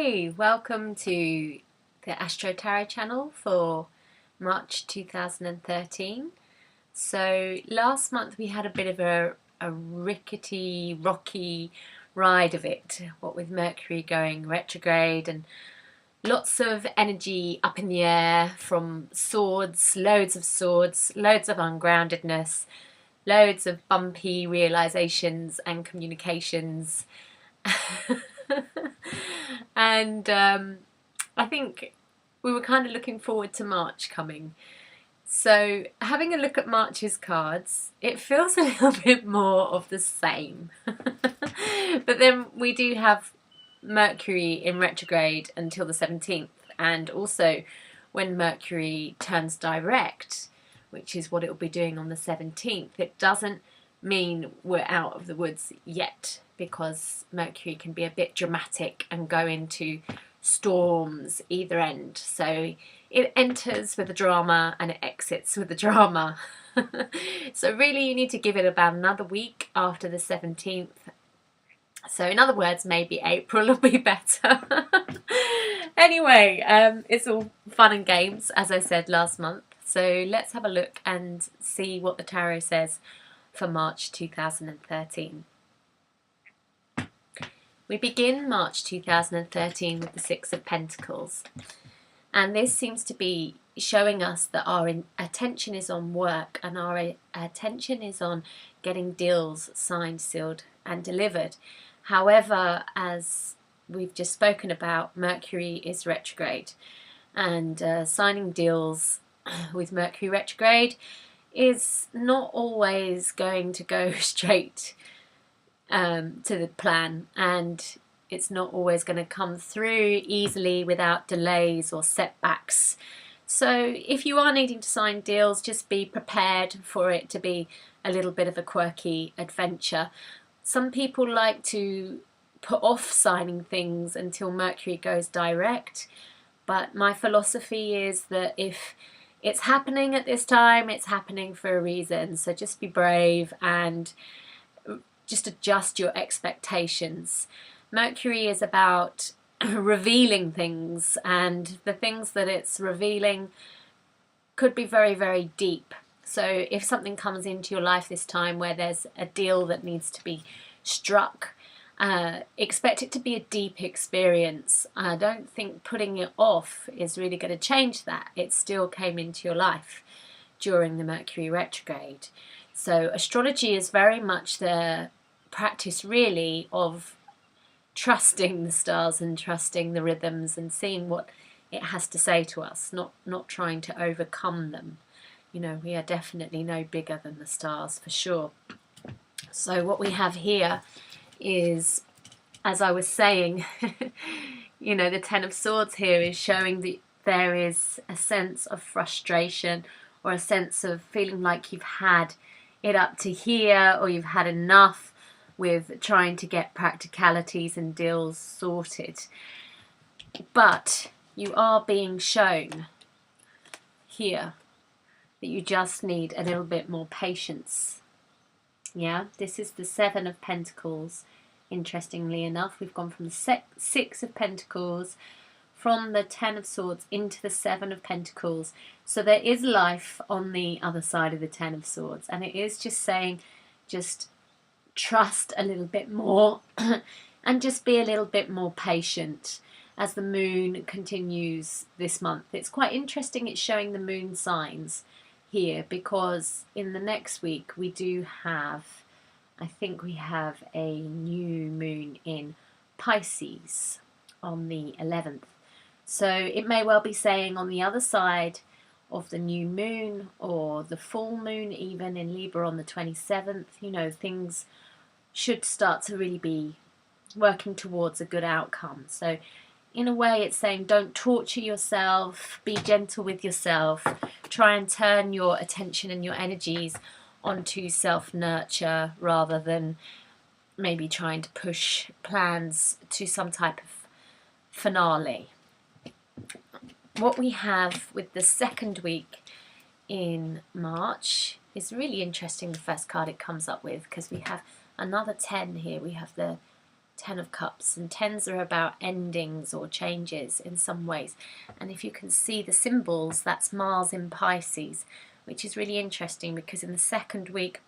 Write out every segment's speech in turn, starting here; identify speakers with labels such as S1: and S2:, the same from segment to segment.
S1: Hi, welcome to the Astro Tarot channel for March 2013. So last month we had a bit of a rickety, rocky ride of it, what with Mercury going retrograde and lots of energy up in the air from swords, loads of ungroundedness, loads of bumpy realizations and communications. And I think we were kind of looking forward to March coming. So having a look at March's cards, it feels a little bit more of the same. But then we do have Mercury in retrograde until the 17th, and also when Mercury turns direct, which is what it will be doing on the 17th, it doesn't mean we're out of the woods yet, because Mercury can be a bit dramatic and go into storms either end. So it enters with the drama and it exits with the drama. So really you need to give it about another week after the 17th. So in other words, maybe April will be better. Anyway, it's all fun and games, as I said last month. So let's have a look and see what the tarot says for March 2013. We begin March 2013 with the Six of Pentacles, and this seems to be showing us that our attention is on work and our attention is on getting deals signed, sealed and delivered. However, as we've just spoken about, Mercury is retrograde, and signing deals with Mercury retrograde is not always going to go straight to the plan, and it's not always going to come through easily without delays or setbacks. So if you are needing to sign deals, just be prepared for it to be a little bit of a quirky adventure. Some people like to put off signing things until Mercury goes direct, but my philosophy is that if it's happening at this time, it's happening for a reason. So just be brave and just adjust your expectations. Mercury is about revealing things, and the things that it's revealing could be very, very deep. So if something comes into your life this time where there's a deal that needs to be struck, expect it to be a deep experience. I don't think putting it off is really going to change that. It still came into your life during the Mercury retrograde. So astrology is very much the practice really of trusting the stars and trusting the rhythms and seeing what it has to say to us, not trying to overcome them. You know, we are definitely no bigger than the stars, for sure. So what we have here is, as I was saying, you know, the Ten of Swords here is showing that there is a sense of frustration or a sense of feeling like you've had it up to here, or you've had enough with trying to get practicalities and deals sorted. But you are being shown here that you just need a little bit more patience. Yeah, this is the Seven of Pentacles. Interestingly enough, we've gone from the Six of Pentacles, from the Ten of Swords into the Seven of Pentacles. So there is life on the other side of the Ten of Swords, and it is just saying, just trust a little bit more and just be a little bit more patient as the moon continues this month. It's quite interesting it's showing the moon signs here, because in the next week we do have, I think we have a new moon in Pisces on the 11th. So it may well be saying on the other side of the new moon, or the full moon even in Libra on the 27th, you know, things should start to really be working towards a good outcome. So in a way it's saying, don't torture yourself, be gentle with yourself, try and turn your attention and your energies onto self-nurture rather than maybe trying to push plans to some type of finale. What we have with the second week in March is really interesting, the first card it comes up with, because we have another 10 here. We have the Ten of Cups, and tens are about endings or changes in some ways. And if you can see the symbols, that's Mars in Pisces, which is really interesting because in the second week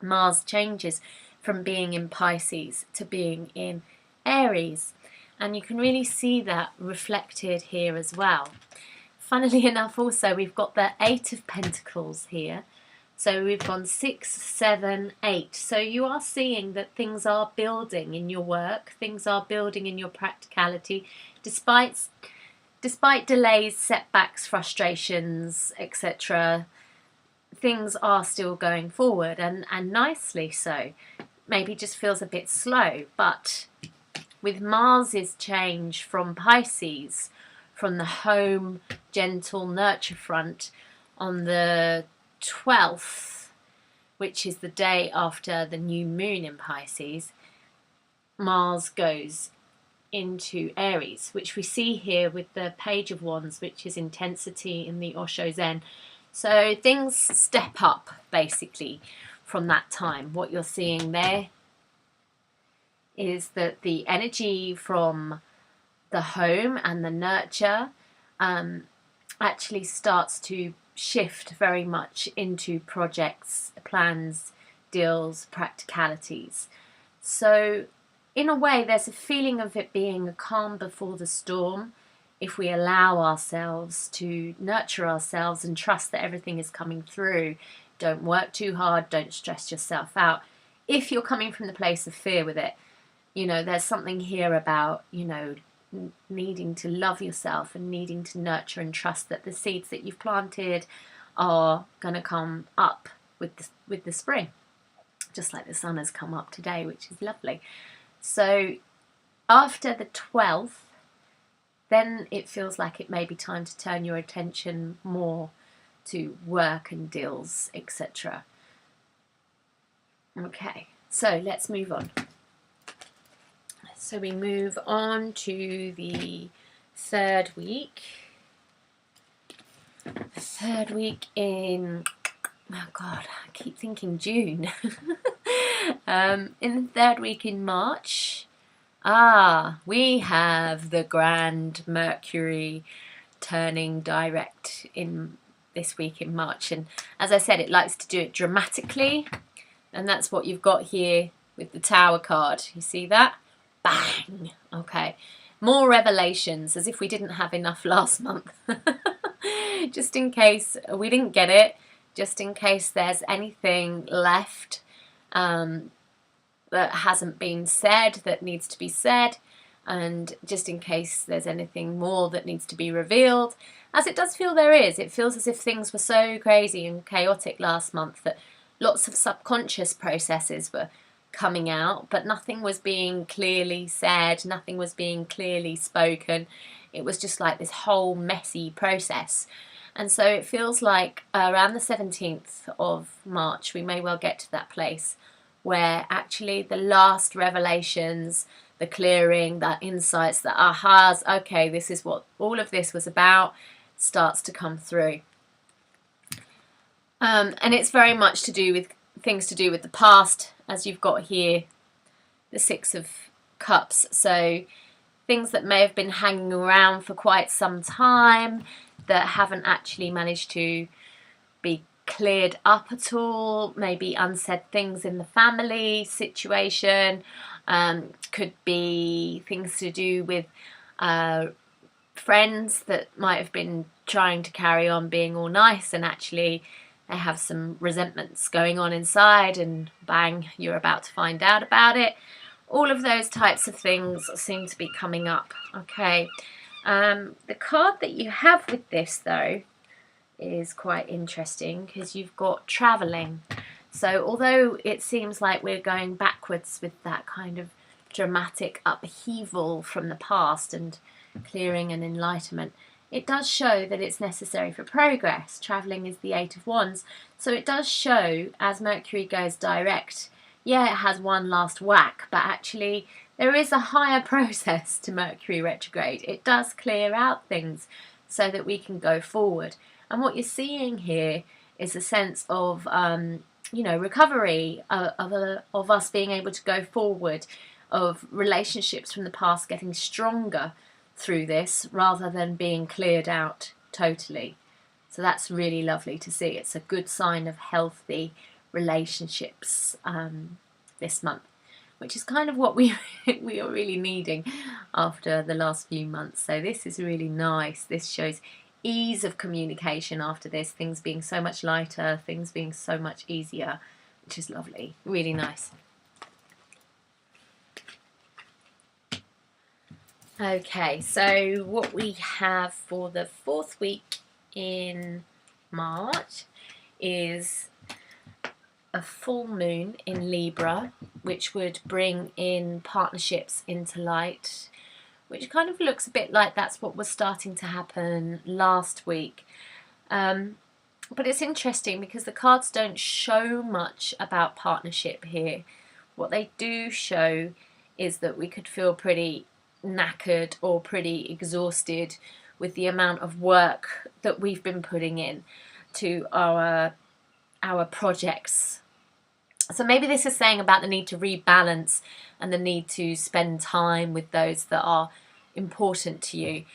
S1: Mars changes from being in Pisces to being in Aries, and you can really see that reflected here as well. Funnily enough, also we've got the Eight of Pentacles here. So we've gone 6, 7, 8. So you are seeing that things are building in your work, things are building in your practicality, despite delays, setbacks, frustrations, etc. Things are still going forward, and nicely so. Maybe just feels a bit slow, but with Mars's change from Pisces, from the home, gentle, nurture front on the 12th, which is the day after the new moon in Pisces, Mars goes into Aries, which we see here with the Page of Wands, which is intensity in the Osho Zen. So things step up basically from that time. What you're seeing there is that the energy from the home and the nurture actually starts to shift very much into projects, plans, deals, practicalities. So in a way there's a feeling of it being a calm before the storm if we allow ourselves to nurture ourselves and trust that everything is coming through. Don't work too hard, don't stress yourself out. If you're coming from the place of fear with it, you know, there's something here about, you know, needing to love yourself and needing to nurture and trust that the seeds that you've planted are going to come up with the spring, just like the sun has come up today, which is lovely. So after the 12th, then it feels like it may be time to turn your attention more to work and deals, etc. Okay, so let's move on. So we move on to the third week. The third week in, oh God, I keep thinking June. In the third week in March, we have the grand Mercury turning direct in this week in March. And as I said, it likes to do it dramatically. And that's what you've got here with the Tower card. You see that? Bang! Okay, more revelations, as if we didn't have enough last month. Just in case we didn't get it, just in case there's anything left that hasn't been said that needs to be said, and just in case there's anything more that needs to be revealed, as it does feel there is. It feels as if things were so crazy and chaotic last month that lots of subconscious processes were coming out, but nothing was being clearly said, nothing was being clearly spoken. It was just like this whole messy process. And so it feels like around the 17th of March we may well get to that place where actually the last revelations, the clearing, the insights, the ahas, okay, this is what all of this was about, starts to come through. And it's very much to do with things to do with the past, as you've got here the Six of Cups. So things that may have been hanging around for quite some time that haven't actually managed to be cleared up at all, maybe unsaid things in the family situation, could be things to do with friends that might have been trying to carry on being all nice and actually they have some resentments going on inside, and bang, you're about to find out about it. All of those types of things seem to be coming up. Okay, the card that you have with this though is quite interesting because you've got travelling. So although it seems like we're going backwards with that kind of dramatic upheaval from the past and clearing and enlightenment, it does show that it's necessary for progress. Travelling is the Eight of Wands. So it does show, as Mercury goes direct, yeah, it has one last whack, but actually there is a higher process to Mercury retrograde. It does clear out things so that we can go forward. And what you're seeing here is a sense of, you know, recovery, of us being able to go forward, of relationships from the past getting stronger through this rather than being cleared out totally. So that's really lovely to see. It's a good sign of healthy relationships this month, which is kind of what we are really needing after the last few months. So this is really nice. This shows ease of communication after this, things being so much lighter, things being so much easier, which is lovely, really nice. Okay, so what we have for the 4th week in March is a full moon in Libra, which would bring in partnerships into light, which kind of looks a bit like that's what was starting to happen last week. But it's interesting because the cards don't show much about partnership here. What they do show is that we could feel pretty knackered or pretty exhausted with the amount of work that we've been putting in to our projects. So maybe this is saying about the need to rebalance and the need to spend time with those that are important to you.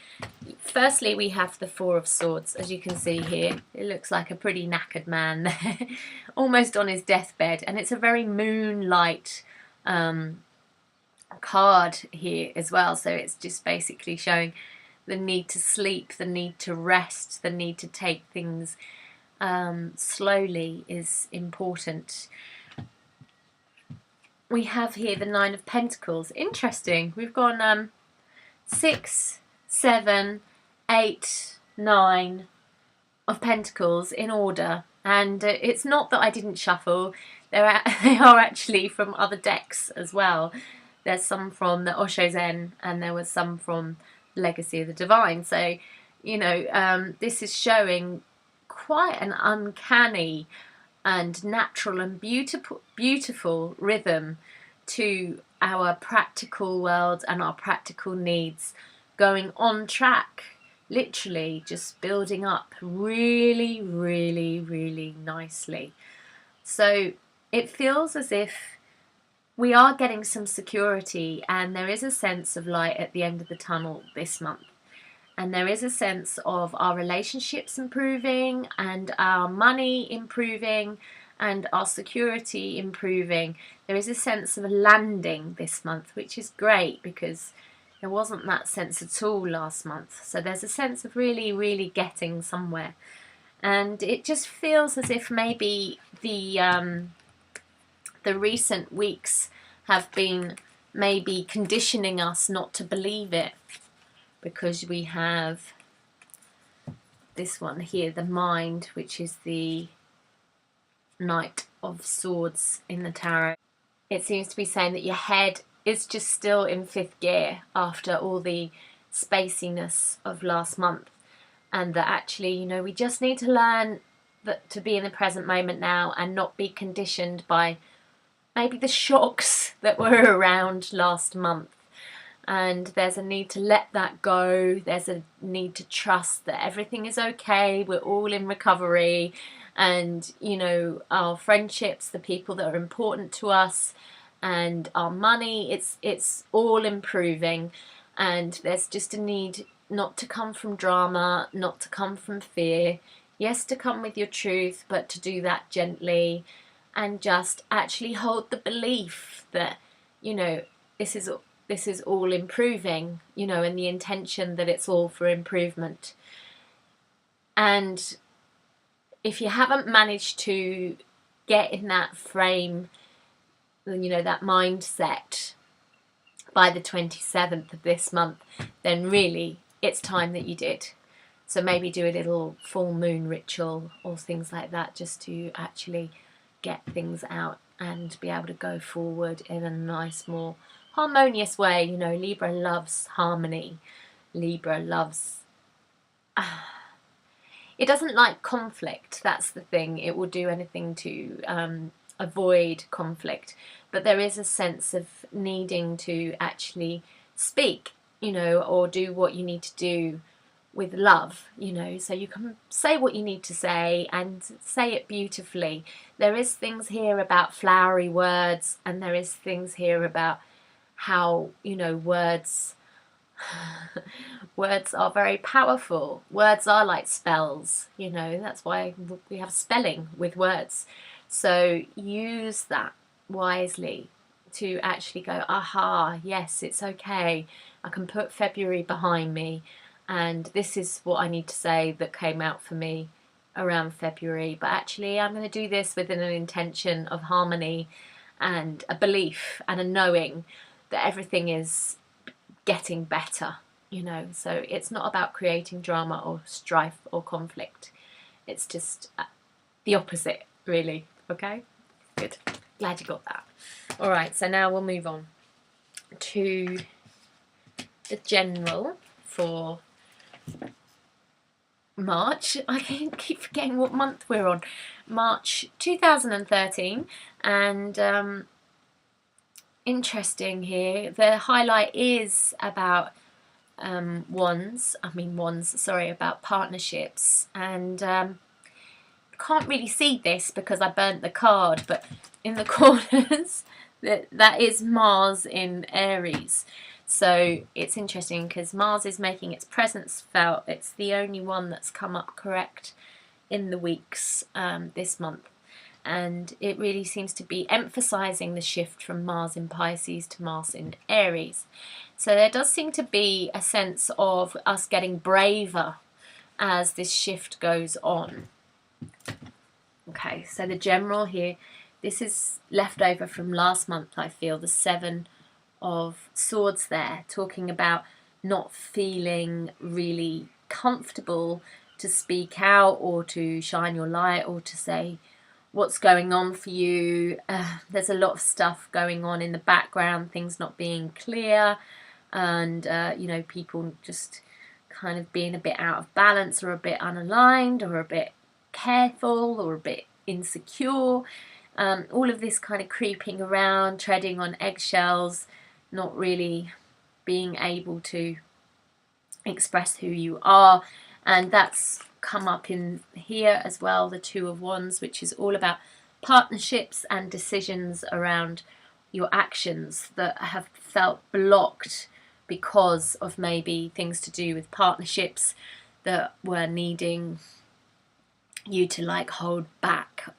S1: Firstly, we have the 4 of Swords, as you can see here. It looks like a pretty knackered man there, almost on his deathbed, and it's a very moonlight card here as well. So it's just basically showing the need to sleep, the need to rest, the need to take things slowly is important. We have here the 9 of Pentacles. Interesting. We've gone 6, 7, 8, 9 of Pentacles in order, and it's not that I didn't shuffle. They are actually from other decks as well. There's some from the Osho Zen, and there was some from Legacy of the Divine. So, you know, this is showing quite an uncanny and natural and beautiful rhythm to our practical world and our practical needs, going on track, literally just building up really, really, really nicely. So it feels as if we are getting some security, and there is a sense of light at the end of the tunnel this month. And there is a sense of our relationships improving and our money improving and our security improving. There is a sense of a landing this month, which is great because there wasn't that sense at all last month. So there's a sense of really, really getting somewhere. And it just feels as if maybe the recent weeks have been maybe conditioning us not to believe it, because we have this one here, the Mind, which is the Knight of Swords in the tarot. It seems to be saying that your head is just still in 5th gear after all the spaciness of last month, and that actually, you know, we just need to learn that to be in the present moment now and not be conditioned by maybe the shocks that were around last month. And there's a need to let that go. There's a need to trust that everything is okay. We're all in recovery, and you know, our friendships, the people that are important to us, and our money, it's all improving. And there's just a need not to come from drama, not to come from fear. Yes, to come with your truth, but to do that gently, and just actually hold the belief that, you know, this is all improving, you know, and the intention that it's all for improvement. And if you haven't managed to get in that frame, you know, that mindset by the 27th of this month, then really it's time that you did. So maybe do a little full moon ritual or things like that, just to actually get things out and be able to go forward in a nice, more harmonious way. You know, Libra loves harmony. Libra loves... it doesn't like conflict, that's the thing. It will do anything to avoid conflict. But there is a sense of needing to actually speak, you know, or do what you need to do with love, you know, so you can say what you need to say and say it beautifully. There is things here about flowery words, and there is things here about how, you know, words words are very powerful. Words are like spells, you know, that's why we have spelling with words. So use that wisely to actually go, aha, yes, it's okay. I can put February behind me, and this is what I need to say that came out for me around February. But actually, I'm going to do this within an intention of harmony and a belief and a knowing that everything is getting better, you know. So it's not about creating drama or strife or conflict. It's just the opposite, really. Okay, good. Glad you got that. All right, so now we'll move on to the general for March. I keep forgetting what month we're on. March 2013, and interesting here. The highlight is about about partnerships, and can't really see this because I burnt the card, but in the corners that is Mars in Aries. So it's interesting because Mars is making its presence felt. It's the only one that's come up correct in the weeks this month, and it really seems to be emphasizing the shift from Mars in Pisces to Mars in Aries. So there does seem to be a sense of us getting braver as this shift goes on. Okay, so the general here, this is left over from last month, I feel, the Seven of Swords there, talking about not feeling really comfortable to speak out or to shine your light or to say what's going on for you. There's a lot of stuff going on in the background, things not being clear, and you know, people just kind of being a bit out of balance or a bit unaligned or a bit careful or a bit insecure. All of this kind of creeping around, treading on eggshells, not really being able to express who you are. And that's come up in here as well, the Two of Wands, which is all about partnerships and decisions around your actions that have felt blocked because of maybe things to do with partnerships that were needing you to like hold back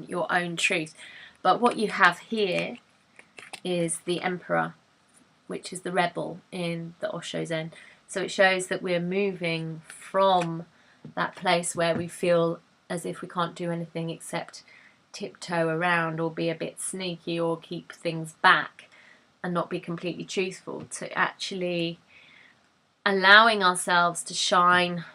S1: your own truth. But what you have here is the Emperor, which is the rebel in the Osho Zen. So it shows that we're moving from that place where we feel as if we can't do anything except tiptoe around or be a bit sneaky or keep things back and not be completely truthful, to actually allowing ourselves to shine.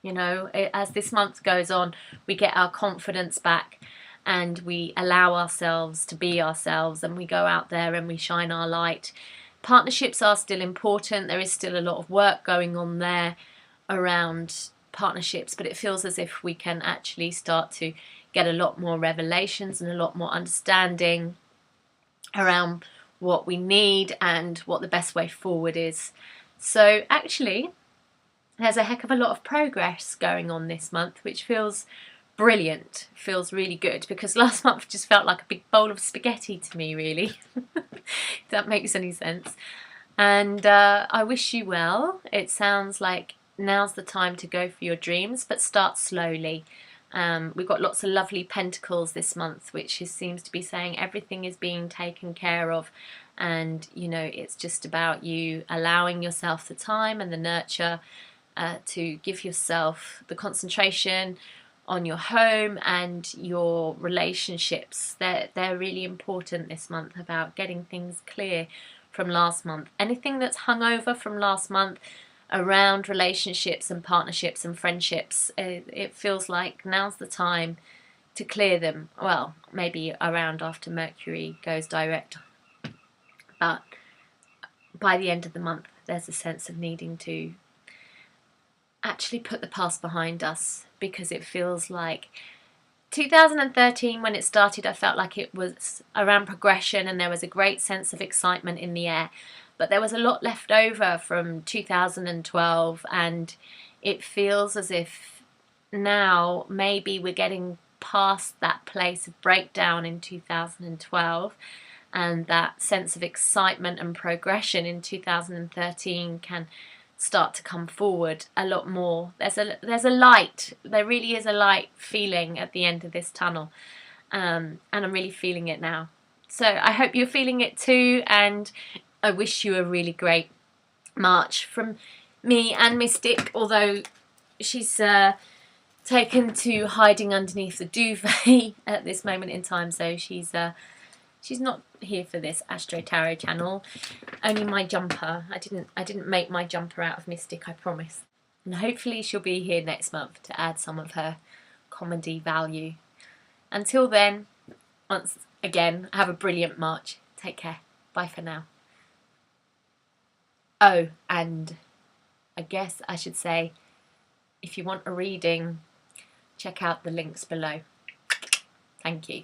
S1: You know, as this month goes on, we get our confidence back and we allow ourselves to be ourselves, and we go out there and we shine our light. Partnerships are still important. There is still a lot of work going on there around partnerships, but it feels as if we can actually start to get a lot more revelations and a lot more understanding around what we need and what the best way forward is. So actually, there's a heck of a lot of progress going on this month, which feels brilliant, feels really good, because last month just felt like a big bowl of spaghetti to me, really. If that makes any sense. And I wish you well. It sounds like now's the time to go for your dreams, but start slowly. We've got lots of lovely pentacles this month, which seems to be saying everything is being taken care of, and you know, it's just about you allowing yourself the time and the nurture to give yourself the concentration on your home and your relationships. They're really important this month, about getting things clear from last month. Anything that's hung over from last month around relationships and partnerships and friendships, it feels like now's the time to clear them. Well, maybe around after Mercury goes direct, but by the end of the month there's a sense of needing to actually put the past behind us, because it feels like 2013, when it started, I felt like it was around progression and there was a great sense of excitement in the air. But there was a lot left over from 2012, and it feels as if now maybe we're getting past that place of breakdown in 2012, and that sense of excitement and progression in 2013 can start to come forward a lot more. There's a light, there really is a light feeling at the end of this tunnel, and I'm really feeling it now. So I hope you're feeling it too, and I wish you a really great March from me and Mystic, although she's taken to hiding underneath the duvet at this moment in time, so she's not here for this Astro Tarot channel. Only my jumper. I didn't make my jumper out of Mystic, I promise. And hopefully she'll be here next month to add some of her comedy value. Until then, once again, have a brilliant March. Take care. Bye for now. Oh, and I guess I should say, if you want a reading, check out the links below. Thank you.